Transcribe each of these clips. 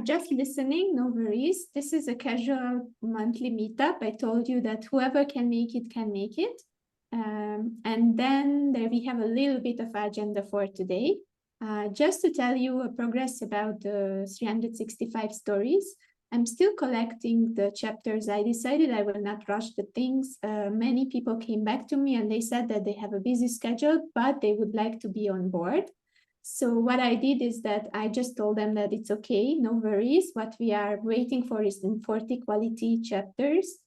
just listening, no worries. This is a casual monthly meetup. I told you that whoever can make it can make it. And then there we have a little bit of agenda for today. Just to tell you a progress about the 365 stories. I'm still collecting the chapters. I decided I will not rush the things. Many people came back to me and they said that they have a busy schedule, but they would like to be on board. So what I did is that I just told them that it's okay, no worries. What we are waiting for is in 40 quality chapters.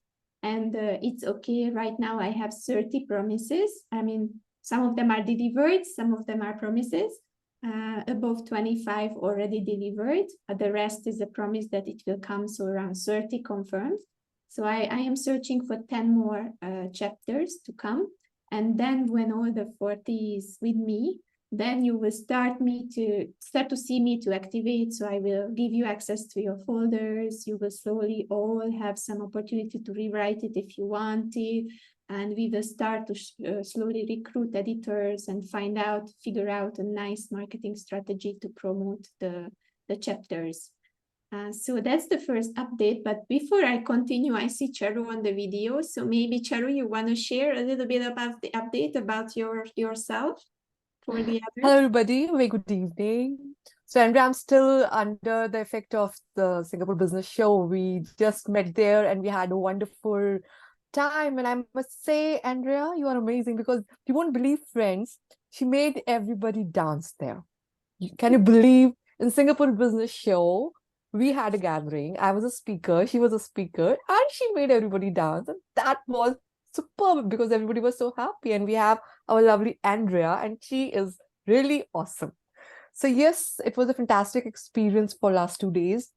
And it's okay. Right now I have 30 promises. I mean, some of them are delivered, some of them are promises. Above 25 already delivered. The rest is a promise that it will come, so around 30 confirmed. So I am searching for 10 more chapters to come. And then when all the 40 is with me, then you will start to see me to activate. So I will give you access to your folders. You will slowly all have some opportunity to rewrite it if you want it. And we will start to slowly recruit editors and figure out a nice marketing strategy to promote the chapters. So that's the first update. But before I continue, I see Charu on the video. So maybe Charu, you want to share a little bit about the update about yourself for the others? Hello, everybody. Very good evening. So, Andrea, I'm still under the effect of the Singapore Business Show. We just met there and we had a wonderful time. And I must say, Andrea, you are amazing because you won't believe, friends, she made everybody dance there. Can you believe in Singapore Business Show, we had a gathering. I was a speaker, she was a speaker, and she made everybody dance. And that was superb because everybody was so happy. And we have our lovely Andrea, and she is really awesome. So yes, it was a fantastic experience for last 2 days.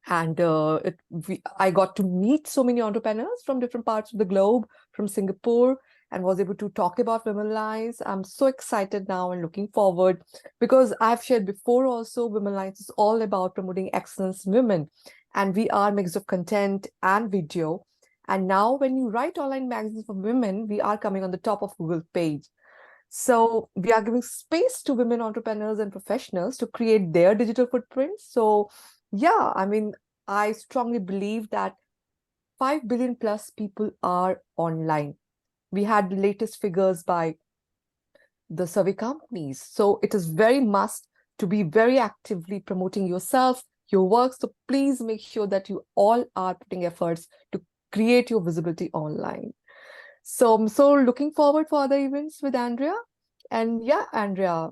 And I got to meet so many entrepreneurs from different parts of the globe, from Singapore, and was able to talk about Women Lines. I'm so excited now and looking forward because I've shared before also, Women Lines is all about promoting excellence in women. And we are mix of content and video. And now when you write online magazines for women, we are coming on the top of Google page. So we are giving space to women entrepreneurs and professionals to create their digital footprints. So yeah, I mean, I strongly believe that 5 billion plus people are online. We had the latest figures by the survey companies. So it is very must to be very actively promoting yourself, your work. So please make sure that you all are putting efforts to create your visibility online. So I'm so looking forward for other events with Andrea. And yeah, Andrea,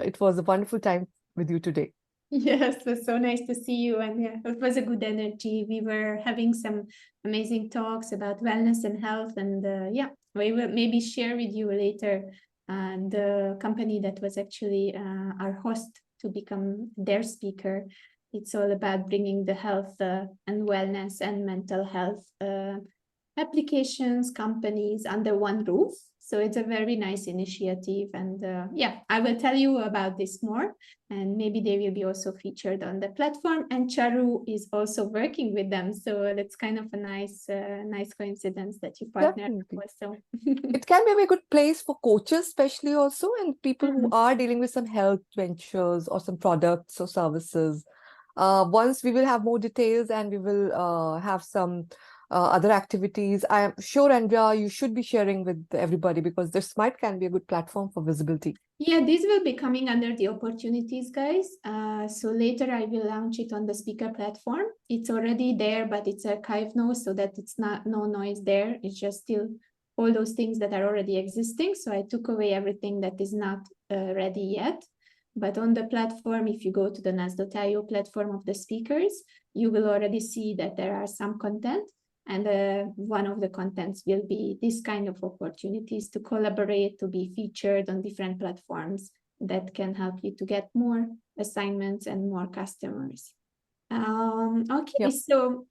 it was a wonderful time with you today. Yes, it was so nice to see you. And yeah, it was a good energy. We were having some amazing talks about wellness and health. And yeah, we will maybe share with you later the company that was actually our host to become their speaker. It's all about bringing the health and wellness and mental health applications, companies under one roof. So it's a very nice initiative. And yeah, I will tell you about this more. And maybe they will be also featured on the platform. And Charu is also working with them. So that's kind of a nice coincidence that you partnered also. It can be a very good place for coaches, especially also, and people who are dealing with some health ventures or some products or services. Once we will have more details and we will have some other activities. I am sure, Andrea, you should be sharing with everybody because this can be a good platform for visibility. Yeah, this will be coming under the opportunities, guys. So later I will launch it on the speaker platform. It's already there, but it's archived now so that it's not no noise there. It's just still all those things that are already existing. So I took away everything that is not ready yet. But on the platform, if you go to the nas.io platform of the speakers, you will already see that there are some content. And one of the contents will be this kind of opportunities to collaborate, to be featured on different platforms that can help you to get more assignments and more customers. Okay, so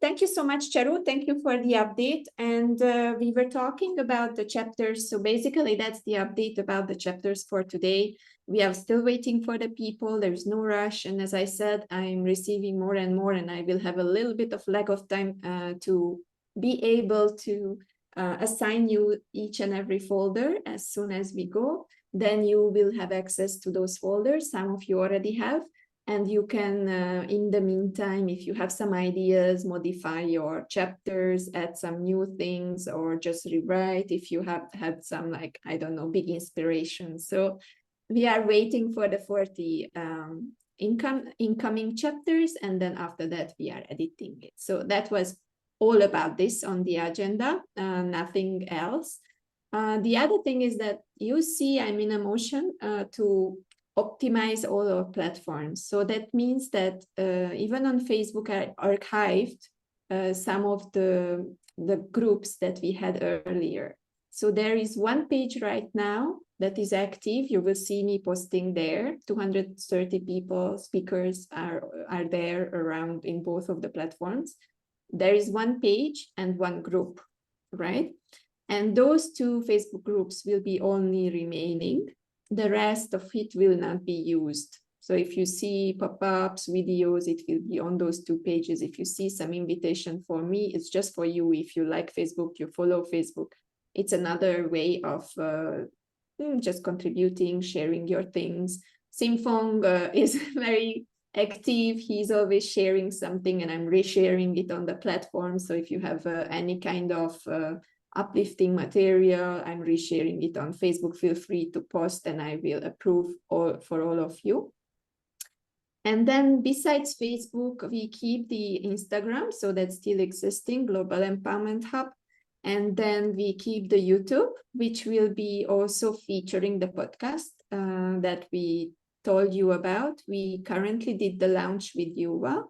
thank you so much, Charu. Thank you for the update. And we were talking about the chapters. So basically, that's the update about the chapters for today. We are still waiting for the people. There's no rush. And as I said, I'm receiving more and more, and I will have a little bit of lag of time to be able to assign you each and every folder as soon as we go. Then you will have access to those folders. Some of you already have. And you can, in the meantime, if you have some ideas, modify your chapters, add some new things, or just rewrite if you have had some, like, I don't know, big inspiration. So we are waiting for the 40 incoming chapters, and then after that we are editing it. So that was all about this on the agenda, nothing else. The other thing is that you see I'm in a motion to optimize all our platforms. So that means that even on Facebook, I archived some of the groups that we had earlier. So there is one page right now that is active. You will see me posting there. 230 people, speakers are there around in both of the platforms. There is one page and one group, right? And those two Facebook groups will be only remaining. The rest of it will not be used. So if you see pop-ups, videos, it will be on those two pages. If you see some invitation for me, it's just for you. If you like Facebook, you follow Facebook. It's another way of just contributing, sharing your things. Simfong is very active. He's always sharing something and I'm resharing it on the platform. So if you have any kind of uplifting material, I'm resharing it on Facebook. Feel free to post and I will approve for all of you. And then besides Facebook, we keep the Instagram, so that's still existing, Global Empowerment Hub. And then we keep the YouTube, which will be also featuring the podcast that we told you about. We currently did the launch with Yuva.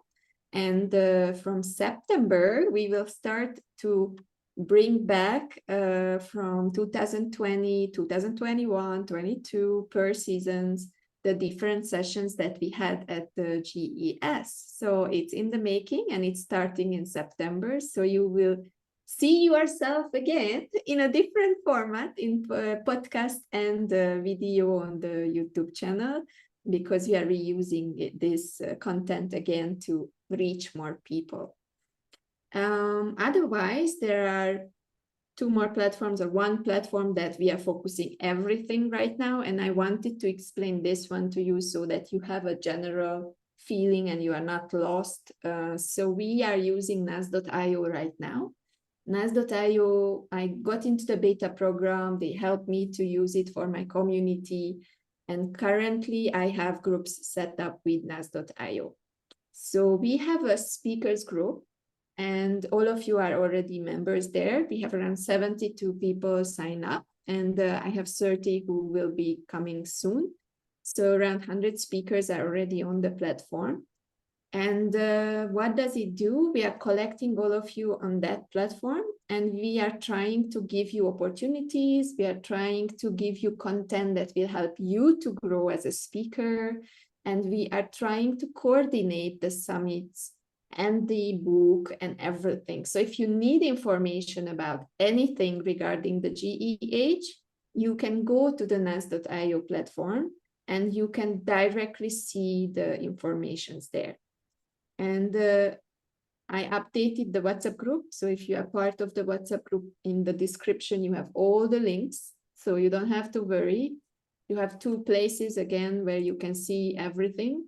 And from September, we will start to bring back from 2020, 2021, 22 per seasons, the different sessions that we had at the GES. So it's in the making and it's starting in September. So you will see yourself again in a different format in podcast and video on the YouTube channel, because we are reusing this content again to reach more people. Otherwise, there are two more platforms or one platform that we are focusing everything right now. And I wanted to explain this one to you so that you have a general feeling and you are not lost. So we are using nas.io right now. nas.io, I got into the beta program. They helped me to use it for my community. And currently I have groups set up with nas.io. So we have a speakers group. And all of you are already members there. We have around 72 people sign up, and I have 30 who will be coming soon. So around 100 speakers are already on the platform. And what does it do? We are collecting all of you on that platform, and we are trying to give you opportunities. We are trying to give you content that will help you to grow as a speaker. And we are trying to coordinate the summits and the book and everything. So if you need information about anything regarding the GEH, you can go to the nas.io platform and you can directly see the informations there. And I updated the WhatsApp group. So if you are part of the WhatsApp group, in the description, you have all the links. So you don't have to worry. You have two places again where you can see everything.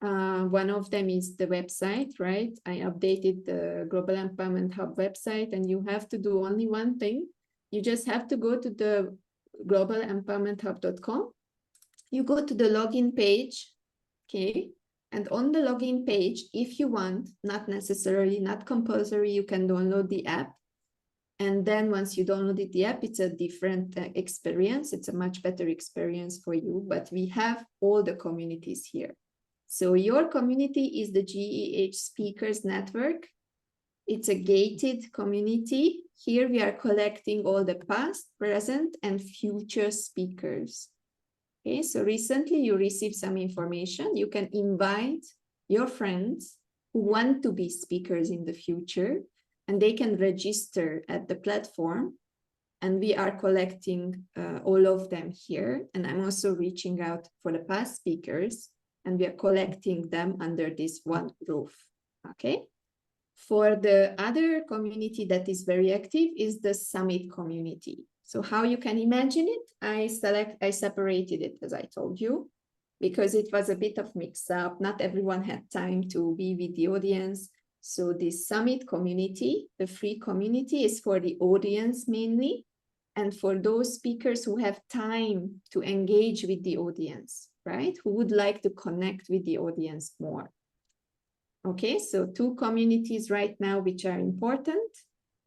One of them is the website, right? I updated the Global Empowerment Hub website, and you have to do only one thing. You just have to go to the globalempowermenthub.com. You go to the login page, okay? And on the login page, if you want, not necessarily, not compulsory, you can download the app. And then once you downloaded the app, it's a different experience. It's a much better experience for you, but we have all the communities here. So your community is the GEH Speakers Network. It's a gated community. Here we are collecting all the past, present, and future speakers. Okay, so recently you received some information. You can invite your friends who want to be speakers in the future, and they can register at the platform. And we are collecting all of them here. And I'm also reaching out for the past speakers, and we are collecting them under this one roof, okay? For the other community that is very active is the summit community. So how you can imagine it, I separated it, as I told you. because it was a bit of mix up. Not everyone had time to be with the audience. So this summit community, the free community, is for the audience mainly, and for those speakers who have time to engage with the audience, right? Who would like to connect with the audience more. Okay, so 2 communities right now which are important.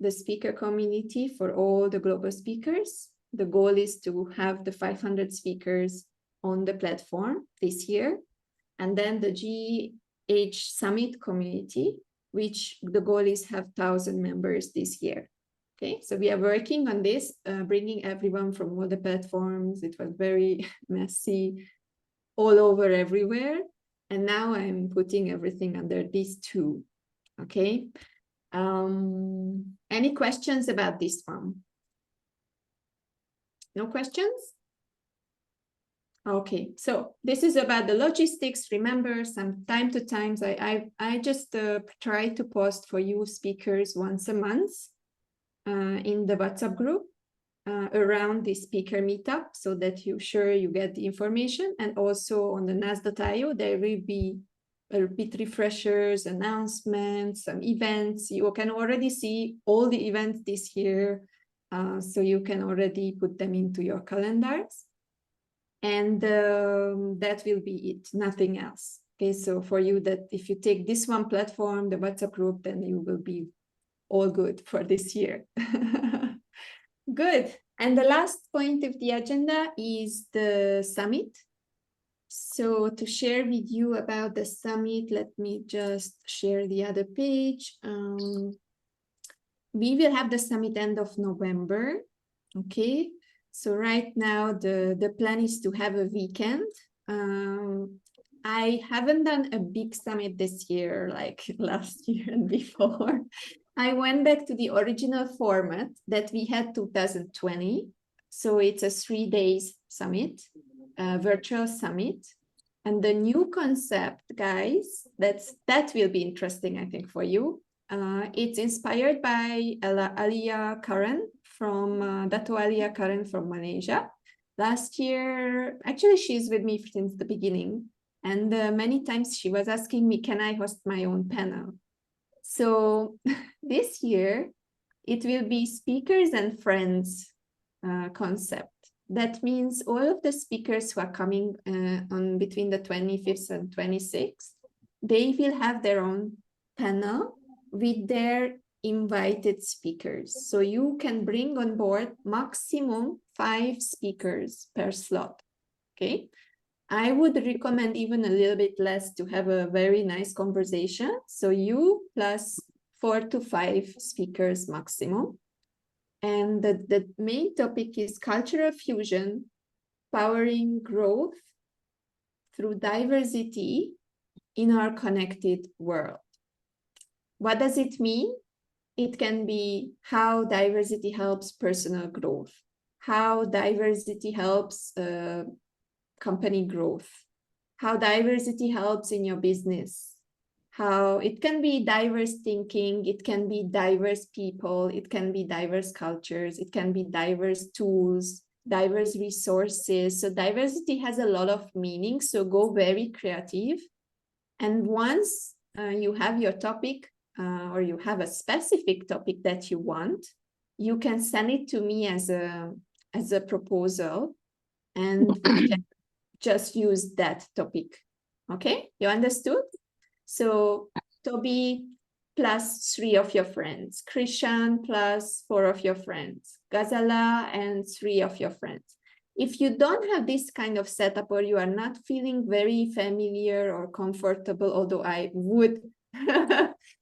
The speaker community for all the global speakers. The goal is to have the 500 speakers on the platform this year. And then the GH Summit community, which the goal is have 1,000 members this year. Okay, so we are working on this, bringing everyone from all the platforms. It was very messy, all over everywhere. And now I'm putting everything under these 2. Okay. Any questions about this one? No questions? Okay, so this is about the logistics. Remember, some time to time, I just try to post for you speakers once a month in the WhatsApp group around the speaker meetup, so that you get the information. And also on the nas.io, there will be a bit refreshers, announcements, some events. You can already see all the events this year, so you can already put them into your calendars. And that will be it, nothing else. Okay, so for you, that if you take this one platform, the WhatsApp group, then you will be all good for this year. Good. And the last point of the agenda is the summit. So to share with you about the summit, let me just share the other page. We will have the summit end of November. Okay. So right now the plan is to have a weekend. I haven't done a big summit this year, like last year and before. I went back to the original format that we had 2020. So it's a 3 days summit, virtual summit. And the new concept, guys, that will be interesting, I think, for you. It's inspired by Alia Karen from Dato Alia Karen from Malaysia. Last year, actually, she's with me since the beginning. And many times she was asking me, can I host my own panel? So this year, it will be speakers and friends concept. That means all of the speakers who are coming on between the 25th and 26th, they will have their own panel with their invited speakers. So you can bring on board maximum 5 speakers per slot. Okay. I would recommend even a little bit less to have a very nice conversation. So you plus 4 to 5 speakers maximum. And the main topic is cultural fusion, powering growth through diversity in our connected world. What does it mean? It can be how diversity helps personal growth, how diversity helps company growth, how diversity helps in your business, how it can be diverse thinking, it can be diverse people, it can be diverse cultures, it can be diverse tools, diverse resources. So diversity has a lot of meaning, so go very creative. And once you have your topic or you have a specific topic that you want, you can send it to me as a proposal, and we can just use that topic. Okay, you understood? So Toby plus 3 of your friends, Krishan plus 4 of your friends, Gazala and 3 of your friends. If you don't have this kind of setup, or you are not feeling very familiar or comfortable, although I would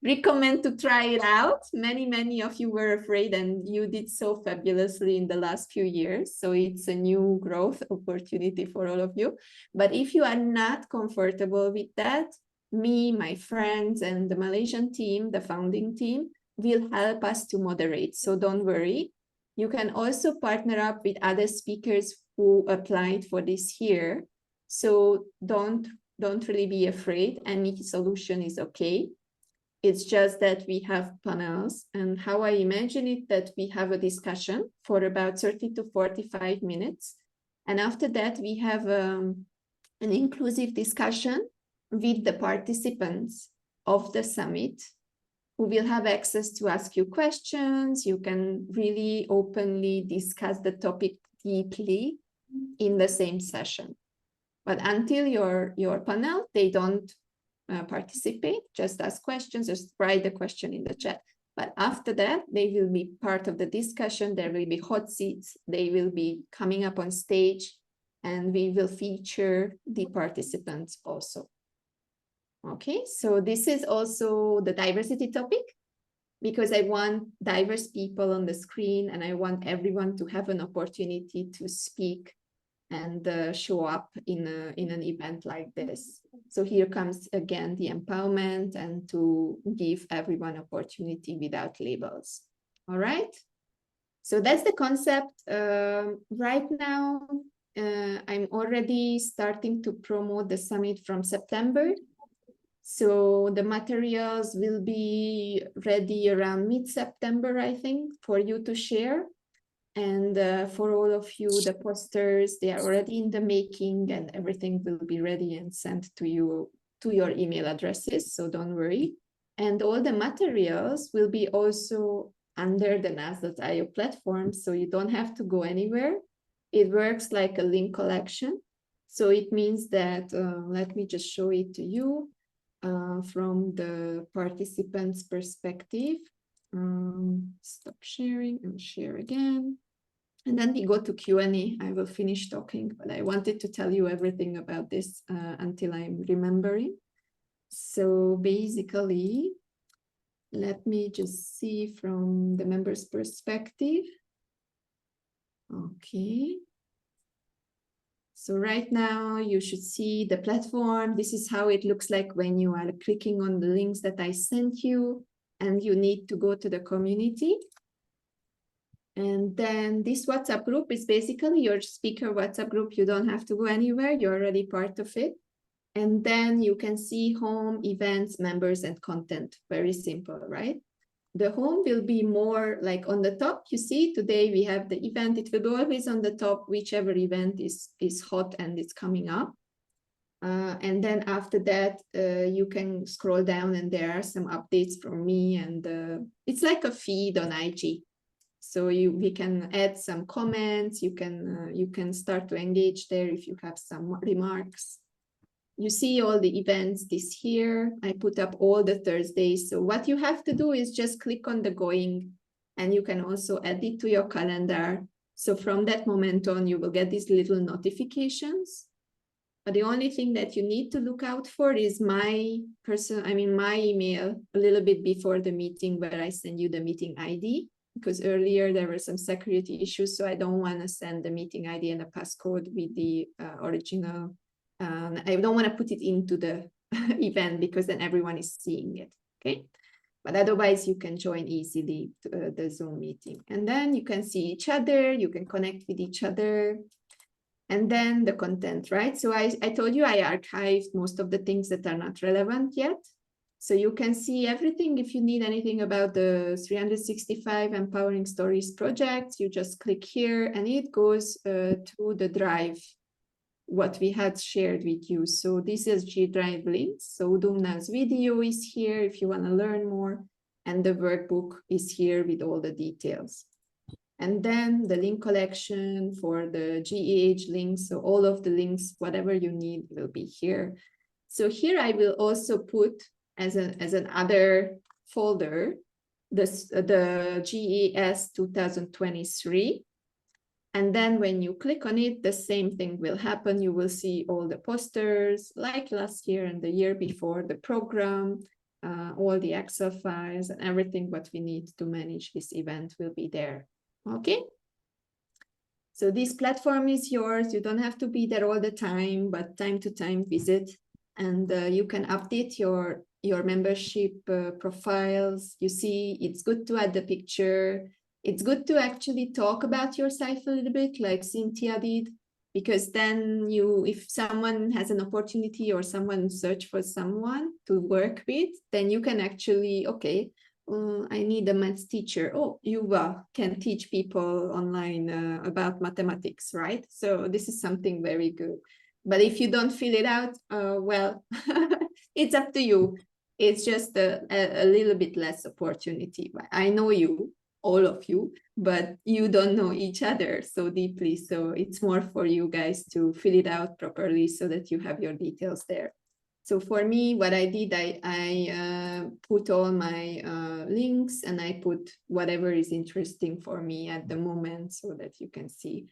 recommend to try it out. Many of you were afraid, and you did so fabulously in the last few years. So it's a new growth opportunity for all of you. But if you are not comfortable with that, me, my friends, and the Malaysian team, the founding team, will help us to moderate. So don't worry. You can also partner up with other speakers who applied for this year. So don't really be afraid. Any solution is okay. It's just that we have panels, and how I imagine it, that we have a discussion for about 30 to 45 minutes. And after that, we have an inclusive discussion with the participants of the summit, who will have access to ask you questions. You can really openly discuss the topic deeply in the same session. But until your panel, they don't participate, just ask questions, just write the question in the chat. But after that, they will be part of the discussion. There will be hot seats. They will be coming up on stage, and we will feature the participants also. Okay, so this is also the diversity topic, because I want diverse people on the screen, and I want everyone to have an opportunity to speak and show up in an event like this. So here comes again the empowerment and to give everyone opportunity without labels. All right. So that's the concept. Right now, I'm already starting to promote the summit from September. So the materials will be ready around mid-September, I think, for you to share. And for all of you, the posters, they are already in the making, and everything will be ready and sent to you to your email addresses. So don't worry. And all the materials will be also under the Nas.io platform. So you don't have to go anywhere. It works like a link collection. So it means that, let me just show it to you from the participants' perspective. Stop sharing and share again. And then we go to Q&A. I will finish talking, but I wanted to tell you everything about this until I'm remembering. So basically, let me just see from the members' perspective. Okay. So right now you should see the platform. This is how it looks like when you are clicking on the links that I sent you, and you need to go to the community. And then this WhatsApp group is basically your speaker WhatsApp group. You don't have to go anywhere. You're already part of it. And then you can see home, events, members, and content. Very simple, right? The home will be more like on the top. You see, today we have the event. It will be always on the top, whichever event is hot and it's coming up. And then after that, you can scroll down and there are some updates from me. And it's like a feed on IG. So we can add some comments. You can start to engage there if you have some remarks. You see all the events this here. I put up all the Thursdays. So what you have to do is just click on the going, and you can also add it to your calendar. So from that moment on, you will get these little notifications. But the only thing that you need to look out for is my email a little bit before the meeting, where I send you the meeting ID. Because earlier there were some security issues, so I don't want to send the meeting ID and a passcode with the original. I don't want to put it into the event, because then everyone is seeing it, okay? But otherwise you can join easily the Zoom meeting. And then you can see each other, you can connect with each other. And then the content, right? So I told you I archived most of the things that are not relevant yet. So you can see everything. If you need anything about the 365 Empowering Stories project, you just click here and it goes to the drive, what we had shared with you. So this is G Drive links. So Dumna's video is here if you want to learn more. And the workbook is here with all the details. And then the link collection for the GEH links. So all of the links, whatever you need, will be here. So here I will also put as an other folder the GES 2023. And then when you click on it, the same thing will happen. You will see all the posters like last year and the year before, the program, all the Excel files and everything what we need to manage this event will be there. Okay. So this platform is yours. You don't have to be there all the time, but time to time visit, and you can update your membership profiles. You see, it's good to add the picture. It's good to actually talk about yourself a little bit, like Cynthia did, because then if someone has an opportunity or someone search for someone to work with, then you can actually, okay, I need a maths teacher. Oh, Yuva can teach people online about mathematics, right? So this is something very good. But if you don't fill it out, well, it's up to you. It's just a little bit less opportunity. I know you, all of you, but you don't know each other so deeply. So it's more for you guys to fill it out properly so that you have your details there. So for me, what I did, I put all my links, and I put whatever is interesting for me at the moment so that you can see.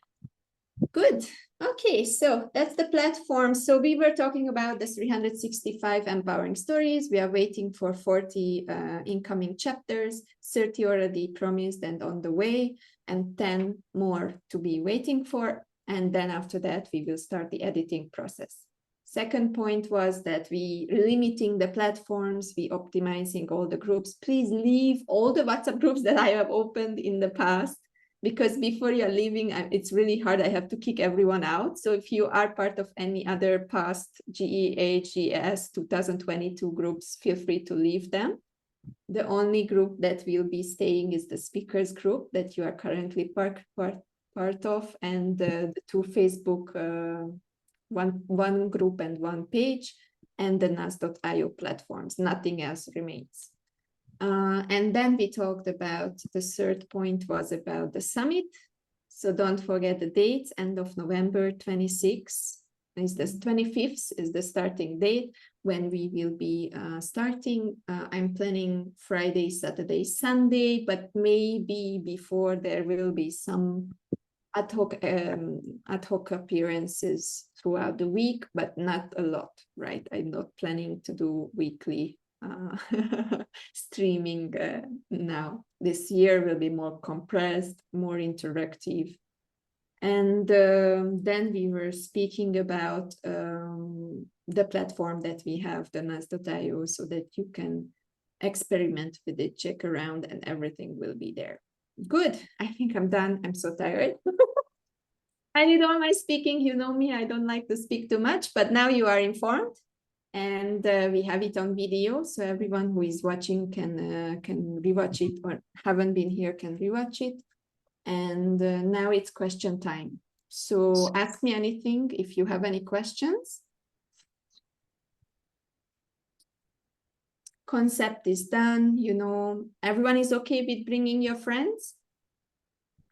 Good. Okay, so that's the platform. So we were talking about the 365 empowering stories. We are waiting for 40 incoming chapters, 30 already promised and on the way, and 10 more to be waiting for. And then after that, we will start the editing process. Second point was that we limiting the platforms, we optimizing all the groups. Please leave all the WhatsApp groups that I have opened in the past, because before you're leaving, it's really hard. I have to kick everyone out. So if you are part of any other past GES 2022 groups, feel free to leave them. The only group that will be staying is the speakers group that you are currently part of, and the two Facebook, one group and one page, and the nas.io platforms. Nothing else remains. And then we talked about the third point was about the summit. So don't forget the dates. End of November 26th is the 25th is the starting date when we will be starting. I'm planning Friday, Saturday, Sunday, but maybe before there will be some ad hoc appearances throughout the week, but not a lot, right? I'm not planning to do weekly streaming now. This year will be more compressed, more interactive. And then we were speaking about the platform that we have, the nas.io, so that you can experiment with it, check around, and everything will be there. Good. I think I'm done. I'm so tired. I did all my speaking. You know me, I don't like to speak too much, but now you are informed. And we have it on video, so everyone who is watching can rewatch it, or haven't been here can rewatch it. And now it's question time. So ask me anything if you have any questions. Concept is done. You know, everyone is okay with bringing your friends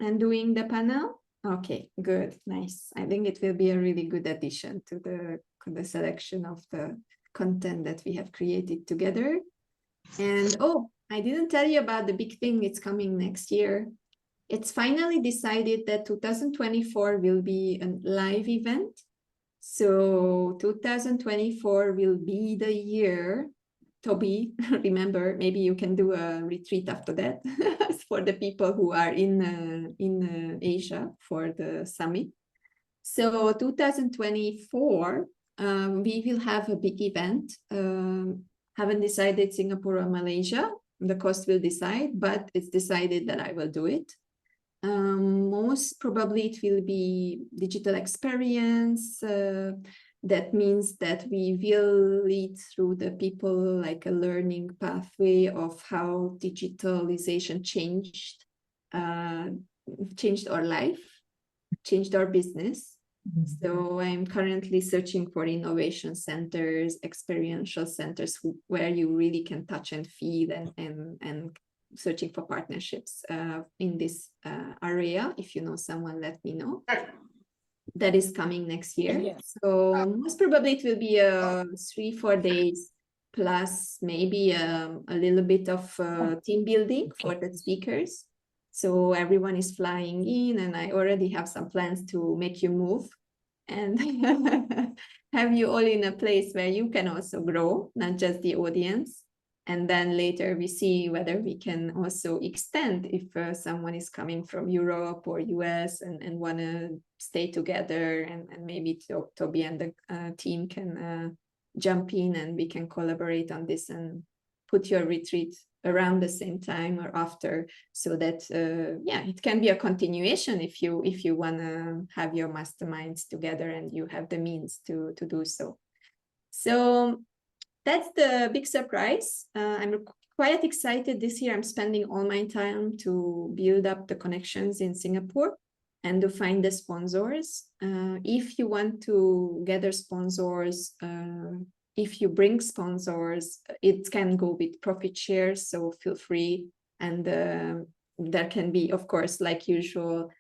and doing the panel? Okay, good, nice. I think it will be a really good addition to the selection of the content that we have created together. And oh, I didn't tell you about the big thing. It's coming next year. It's finally decided that 2024 will be a live event. So 2024 will be the year. Toby, remember, maybe you can do a retreat after that for the people who are in Asia for the summit. So 2024, we will have a big event. Haven't decided Singapore or Malaysia. The cost will decide, but it's decided that I will do it. Most probably it will be digital experience. That means that we will lead through the people like a learning pathway of how digitalization changed our life, changed our business. So I'm currently searching for innovation centers, experiential centers where you really can touch and feel, and searching for partnerships in this area. If you know someone, let me know. That is coming next year. Yeah. So most probably it will be 3-4 days plus maybe a little bit of team building for the speakers. So everyone is flying in, and I already have some plans to make you move and have you all in a place where you can also grow, not just the audience. And then later we see whether we can also extend if someone is coming from Europe or US and want to stay together, and maybe Toby and the team can jump in and we can collaborate on this and put your retreat around the same time or after, so that yeah, it can be a continuation if you want to have your masterminds together and you have the means to do so. So that's the big surprise. I'm quite excited this year. I'm spending all my time to build up the connections in Singapore. and to find the sponsors. If you want to gather sponsors, if you bring sponsors, it can go with profit shares, so feel free. And there can be, of course, like usual,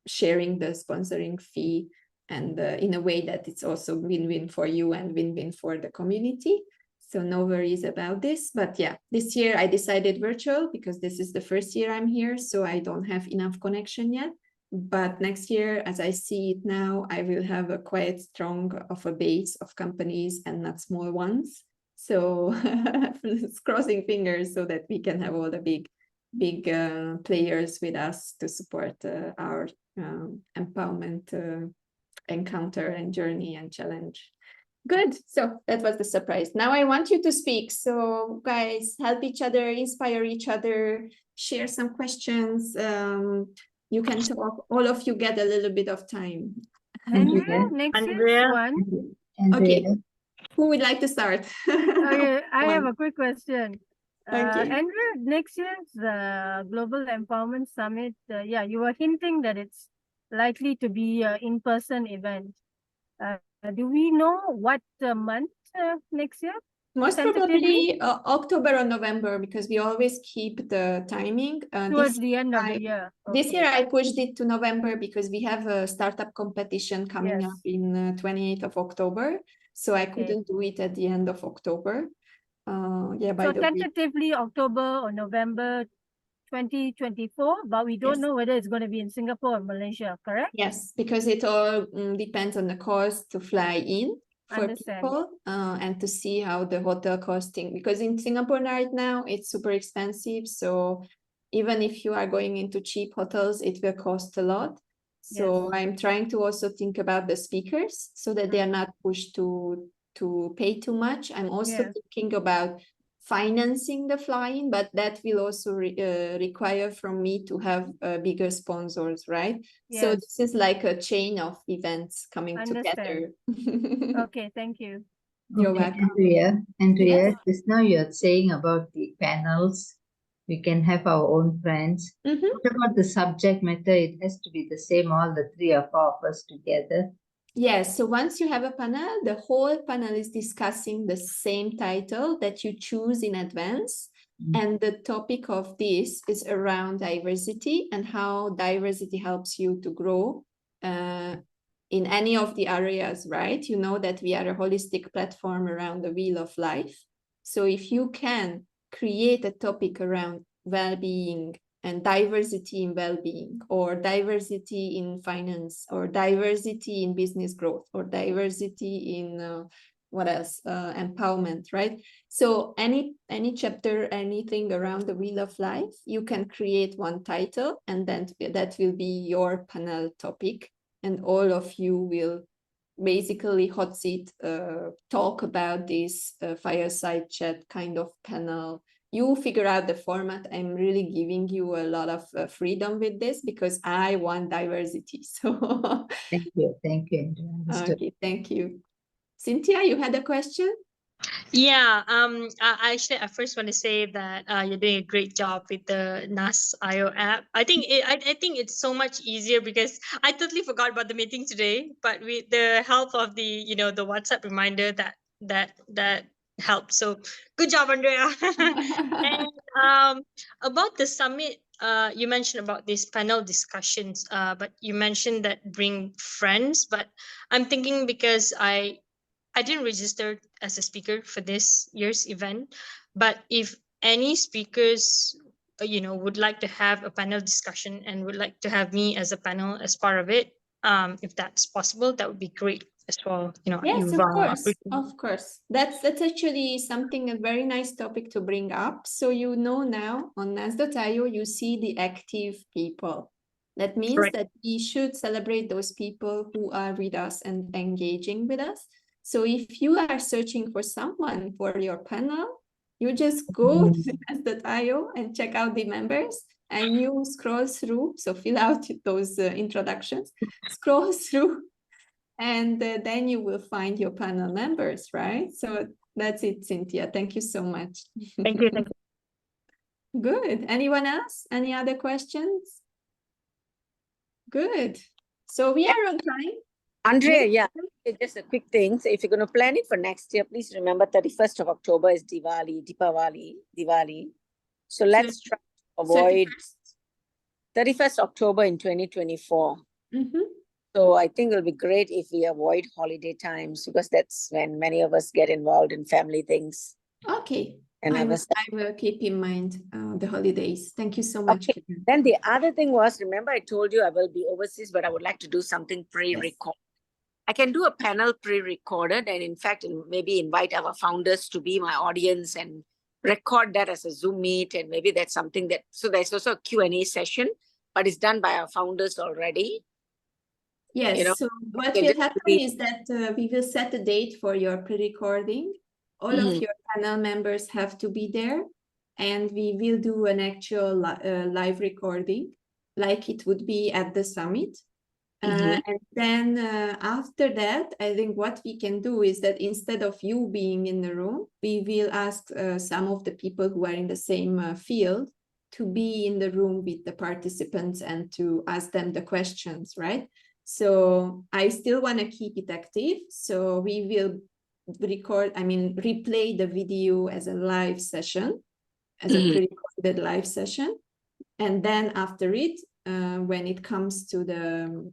sharing the sponsoring fee, and in a way that it's also win-win for you and win-win for the community. So no worries about this. But yeah, this year I decided virtual because this is the first year I'm here, so I don't have enough connection yet. But next year, as I see it now, I will have a quite strong of a base of companies and not small ones. So crossing fingers so that we can have all the big players with us to support our empowerment encounter and journey and challenge. Good. So that was the surprise. Now I want you to speak. So guys, help each other, inspire each other, share some questions. You can talk. All of you get a little bit of time. Andrea, next Andrea. one. Okay. Who would like to start? Okay, I have a quick question. Okay. Andrea, next year's Global Empowerment Summit, yeah, you were hinting that it's likely to be an in-person event. Do we know what month next year? Most Tentatively? probably October or November, because we always keep the timing. Towards the end of the year. This Okay. year I pushed it to November because we have a startup competition coming Yes. up in 28th of October. So I Okay. couldn't do it at the end of October. Yeah, by So the way. tentatively October or November 2024, but we don't Yes. know whether it's going to be in Singapore or Malaysia, correct? Yes, because it all depends on the cost to fly in for Understand. people and to see how the hotel costing, because in Singapore right now it's super expensive. So even if you are going into cheap hotels, it will cost a lot. So Yes. I'm trying to also think about the speakers so that they are not pushed to pay too much. I'm also Yeah. thinking about financing the flying, but that will also require from me to have bigger sponsors, right? So Yes. this is like a chain of events coming Understand. together. Okay, thank you. You're Okay, welcome. Andrea, Yes. just now you're saying about the panels. We can have our own friends. Mhm. What about the subject matter? It has to be the same, all the 3 or 4 of us together. Yes, so once you have a panel, the whole panel is discussing the same title that you choose in advance. And the topic of this is around diversity and how diversity helps you to grow in any of the areas, right? You know that we are a holistic platform around the wheel of life. So if you can create a topic around well-being and diversity in well-being, or diversity in finance, or diversity in business growth, or diversity in what else? Empowerment, right? So any chapter, anything around the wheel of life, you can create one title, and then that will be your panel topic, and all of you will basically hot seat talk about this fireside chat kind of panel. You figure out the format. I'm really giving you a lot of freedom with this because I want diversity. So Thank you, Andrea. Understood. okay, thank you. Cynthia, you had a question? Yeah, I first want to say that you're doing a great job with the NAS.io app. I think I think it's so much easier because I totally forgot about the meeting today, but with the help of the the WhatsApp reminder that helped. So good job, Andrea. And about the summit, you mentioned about these panel discussions, but you mentioned that bring friends. But I'm thinking because I didn't register as a speaker for this year's event, but if any speakers, would like to have a panel discussion and would like to have me as a panel as part of it, if that's possible, that would be great as well. Yes, You've of course, opportunity. of course. That's actually something, a very nice topic to bring up. So you know now on nas.io, you see the active people. That means Right. that we should celebrate those people who are with us and engaging with us. So if you are searching for someone for your panel, you just go to nas.io and check out the members, and you scroll through. So fill out those introductions, scroll through, and then you will find your panel members, right? So that's it, Cynthia. Thank you so much. Thank you. Thank you. Good. Anyone else? Any other questions? Good. So we are on time. Andrea, Yes. yeah, just a quick thing. So if you're going to plan it for next year, please remember 31st of October is Diwali. So let's try to avoid 31st October in 2024. Mm-hmm. So I think it'll be great if we avoid holiday times because that's when many of us get involved in family things. Okay. And I will keep in mind the holidays. Thank you so much, Okay. Kiran. Then the other thing was, remember I told you I will be overseas, but I would like to do something pre-recorded. I can do a panel pre-recorded and in fact, maybe invite our founders to be my audience and record that as a Zoom meet. And maybe that's something that, so there's also a Q&A session, but it's done by our founders already. Yes, You know, so what can will just happen be- is that we will set a date for your pre-recording. All of your panel members have to be there, and we will do an actual live recording, like it would be at the summit. And then after that, I think what we can do is that instead of you being in the room, we will ask some of the people who are in the same field to be in the room with the participants and to ask them the questions, right? So I still want to keep it active. So we will replay the video as a live session, as a pre-recorded live session. And then after it, when it comes to the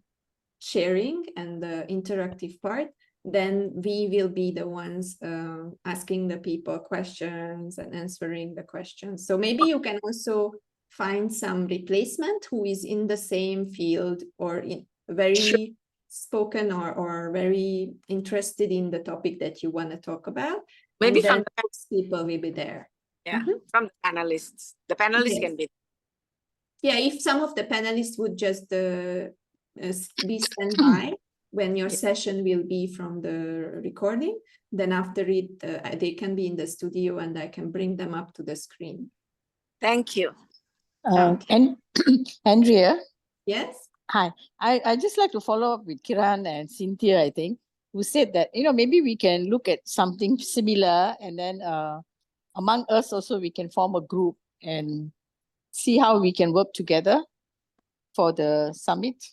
sharing and the interactive part, then we will be the ones asking the people questions and answering the questions. So maybe you can also find some replacement who is in the same field or in very spoken or very interested in the topic that you want to talk about. Maybe and then from the those people will be there. from the panelists. The panelists can be. Yeah, if some of the panelists would just be standby when your session will be from the recording, then after it, they can be in the studio and I can bring them up to the screen. Thank you. And Andrea. Yes. Hi, I just like to follow up with Kiran and Cynthia, I think, who said that, maybe we can look at something similar and then among us also we can form a group and see how we can work together for the summit.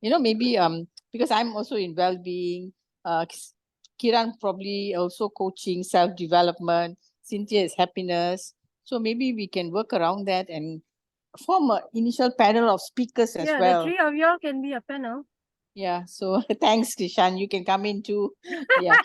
Maybe because I'm also in well-being, Kiran probably also coaching, self-development, Cynthia is happiness. So maybe we can work around that and form an initial panel of speakers as well. The three of you can be a panel. Yeah, so thanks, Krishan. You can come in too. Yeah.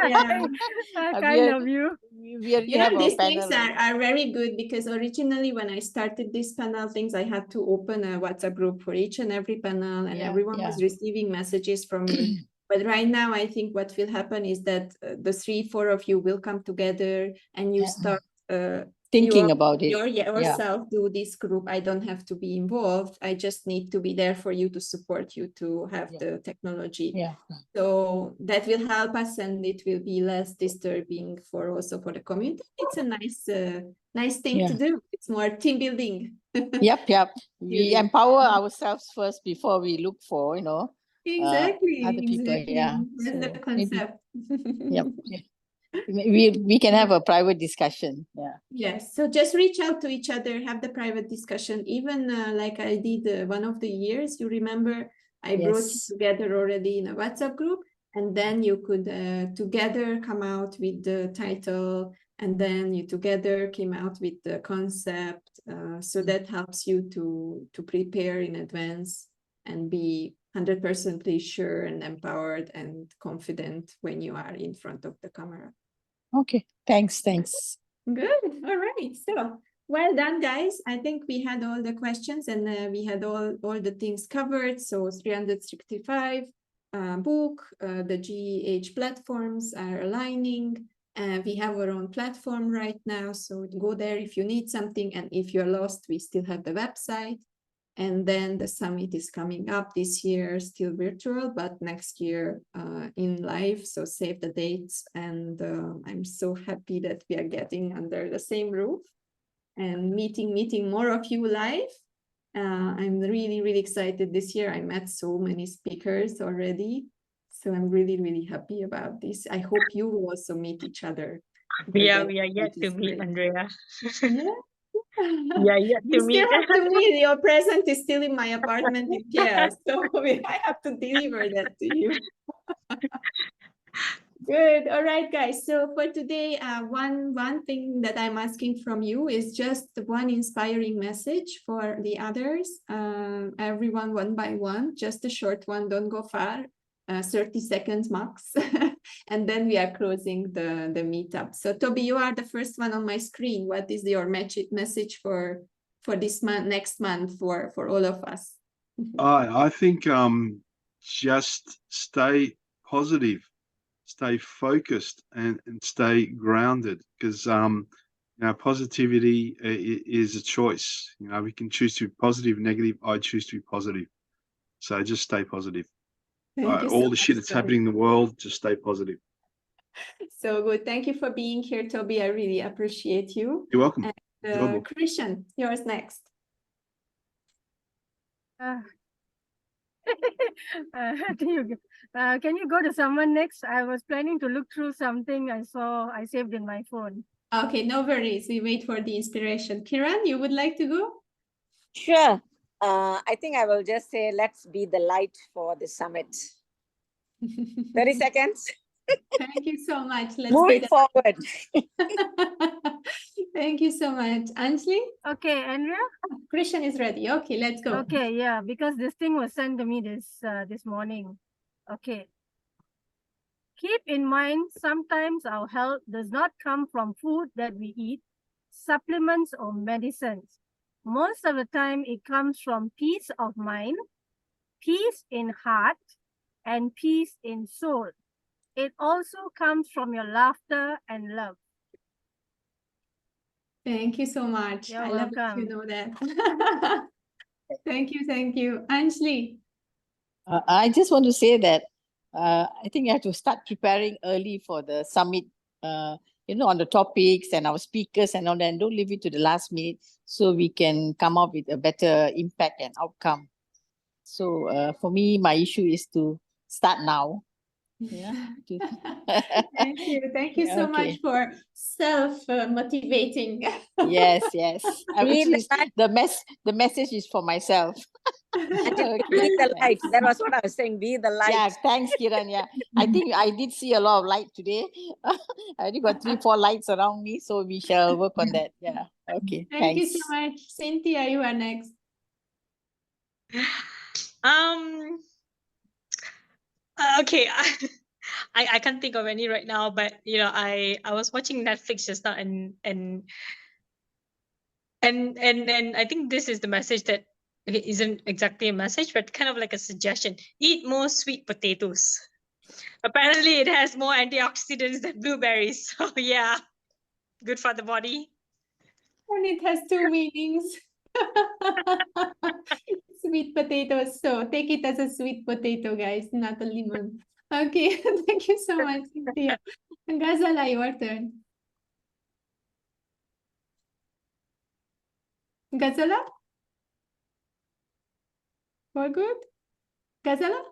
Kind of you. We already have these a panel. things are very good because originally when I started this panel things, I had to open a WhatsApp group for each and every panel and everyone was receiving messages from me. But right now, I think what will happen is that the 3-4 of you will come together and you start thinking about it. Yourself do this group. I don't have to be involved. I just need to be there for you to support you to have the technology. So that will help us and it will be less disturbing for the community. It's a nice thing to do. It's more team building. Yep. We empower ourselves first before we look for, Exactly. other people. Yeah. That's the concept. Yep. We can have a private discussion. Yes, so just reach out to each other, have the private discussion, even like I did one of the years, you remember I brought you together already in a WhatsApp group, and then you could together come out with the title, and then you together came out with the concept, so that helps you to prepare in advance and be 100% sure and empowered and confident when you are in front of the camera. Okay, thanks. Good. All right. So well done, guys. I think we had all the questions and we had all the things covered. So 365 book, the GH platforms are aligning. We have our own platform right now. So go there if you need something. And if you're lost, we still have the website. And then the summit is coming up this year, still virtual, but next year in live. So save the dates. And I'm so happy that we are getting under the same roof and meeting more of you live. I'm really, really excited this year. I met so many speakers already. So I'm really, really happy about this. I hope you will also meet each other. We are yet to meet, Andrea. Yeah, yeah, You to still meet. have to meet. Your present is still in my apartment in KL, so I have to deliver that to you. Good. All right, guys. So for today, one thing that I'm asking from you is just one inspiring message for the others. Everyone one by one, just a short one. Don't go far. 30 seconds max, and then we are closing the meetup. So Toby, you are the first one on my screen. What is your message for this month, next month, for all of us? I think just stay positive, stay focused, and stay grounded, because positivity is a choice. We can choose to be positive, negative. I choose to be positive. So just stay positive. Thank you so All the shit much, that's Toby. happening in the world, just stay positive. So good. Thank you for being here, Toby. I really appreciate you. You're welcome. And Enjoyable. Christian, yours next. Can you go to someone next? I was planning to look through something I saved in my phone. Okay, no worries. We wait for the inspiration. Kiran, you would like to go? Sure. I think I will just say, let's be the light for the summit. 30 seconds. Thank you so much. Let's Moving be forward. Thank you so much. Anjali? Okay, Andrea? Christian is ready. Okay, let's go. Okay, yeah, because this thing was sent to me this morning. Okay. Keep in mind, sometimes our health does not come from food that we eat, supplements or medicines. Most of the time, it comes from peace of mind, peace in heart, and peace in soul. It also comes from your laughter and love. Thank you so much. You're I love that you welcome. know that. Thank you, thank you. Anjali? I just want to say that I think you have to start preparing early for the summit, on the topics and our speakers and all that. And don't leave it to the last minute so we can come up with a better impact and outcome. So for me, my issue is to start now. Yeah. Thank you. Thank you so much Okay. for self-motivating. Yes, yes. Be Which the is light. the message is for myself. Anjali, Okay. be the light. Thanks. That was what I was saying. Be the light. Yeah, thanks, Kiran. Yeah, I think I did see a lot of light today. I only got 3-4 lights around me, so we shall work on that. Yeah. Okay. Thank you so Thanks. much. Cynthia, you are next. Okay. I can't think of any right now, but I was watching Netflix just now, and I think this is the message that isn't exactly a message, but kind of like a suggestion. Eat more sweet potatoes. Apparently it has more antioxidants than blueberries. So yeah, good for the body. And it has two meanings. Sweet potatoes. So take it as a sweet potato, guys, not a lemon. Okay, thank you so much, Cynthia. Gazala, your turn. Gazala? For good? Gazala?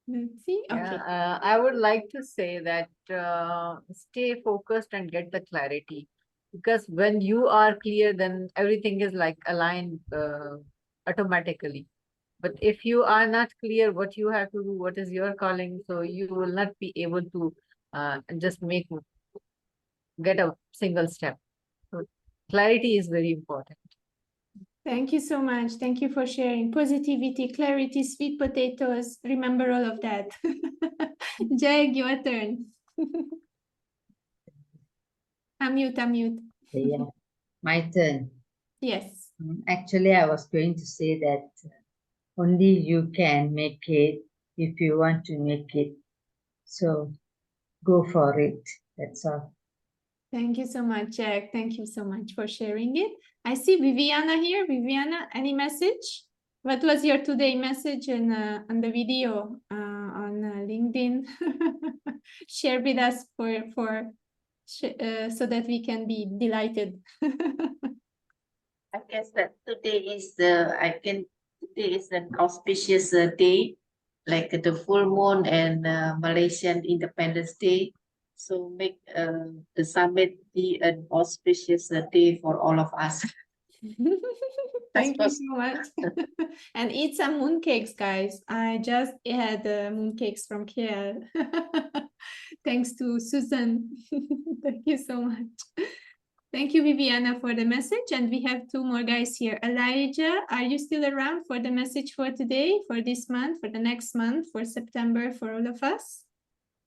Let's see. Okay. I would like to say that stay focused and get the clarity, because when you are clear, then everything is like aligned automatically. But if you are not clear what you have to do, what is your calling, so you will not be able to just get a single step. So clarity is very important. Thank you so much. Thank you for sharing. Positivity, clarity, sweet potatoes. Remember all of that. Jag, your turn. Unmute, unmute. Yeah, my turn. Yes. Actually, I was going to say that only you can make it if you want to make it. So go for it. That's all. Thank you so much, Jack. Thank you so much for sharing it. I see Viviana here. Viviana, any message? What was your today message on the video on LinkedIn? Share with us so that we can be delighted. I guess that today is an auspicious day, like the full moon and Malaysian Independence Day. So make the summit be an auspicious day for all of us. Thank you was- so much. And eat some mooncakes, guys. I just had mooncakes from KL. Thanks to Susan. Thank you so much. Thank you, Viviana, for the message. And we have two more guys here. Elijah, are you still around for the message for today, for this month, for the next month, for September, for all of us?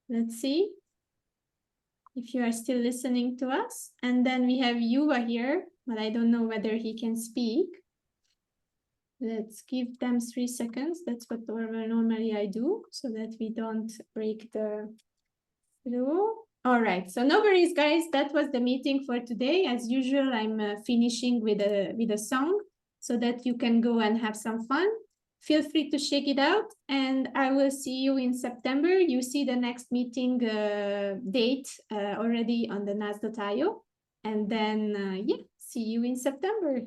Let's see if you are still listening to us. And then we have Yuva here, but I don't know whether he can speak. Let's give them 3 seconds. That's what normally I do, so that we don't break the flow. All right, so no worries, guys. That was the meeting for today. As usual, I'm finishing with a song so that you can go and have some fun. Feel free to shake it out, and I will see you in September. You see the next meeting date already on the nas.io. And then, yeah, see you in September.